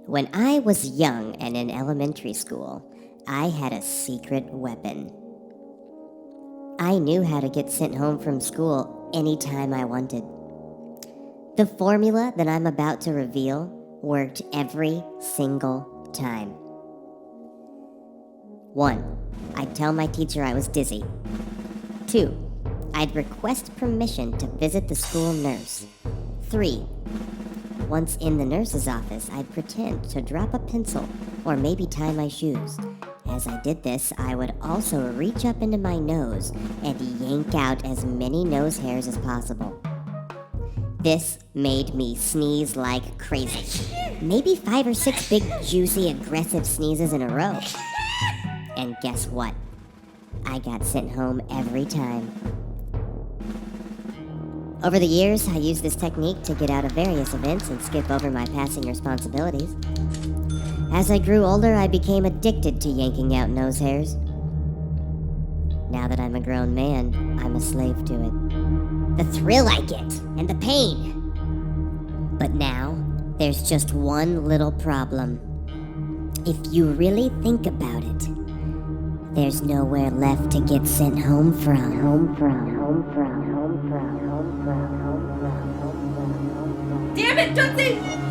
When I was young and in elementary school, I had a secret weapon. I knew how to get sent home from school anytime I wanted. The formula that I'm about to reveal worked every single time. 1. I'd tell my teacher I was dizzy. 2. I'd request permission to visit the school nurse. 3. Once in the nurse's office, I'd pretend to drop a pencil or maybe tie my shoes. As I did this, I would also reach up into my nose and yank out as many nose hairs as possible. This made me sneeze like crazy. Maybe 5 or 6 big, juicy, aggressive sneezes in a row. And guess what? I got sent home every time. Over the years, I used this technique to get out of various events and skip over my passing responsibilities. As I grew older, I became addicted to yanking out nose hairs. Now that I'm a grown man, I'm a slave to it. The thrill I get, and the pain. But now, there's just one little problem. If you really think about it, there's nowhere left to get sent home from. Damn it, Tootsie!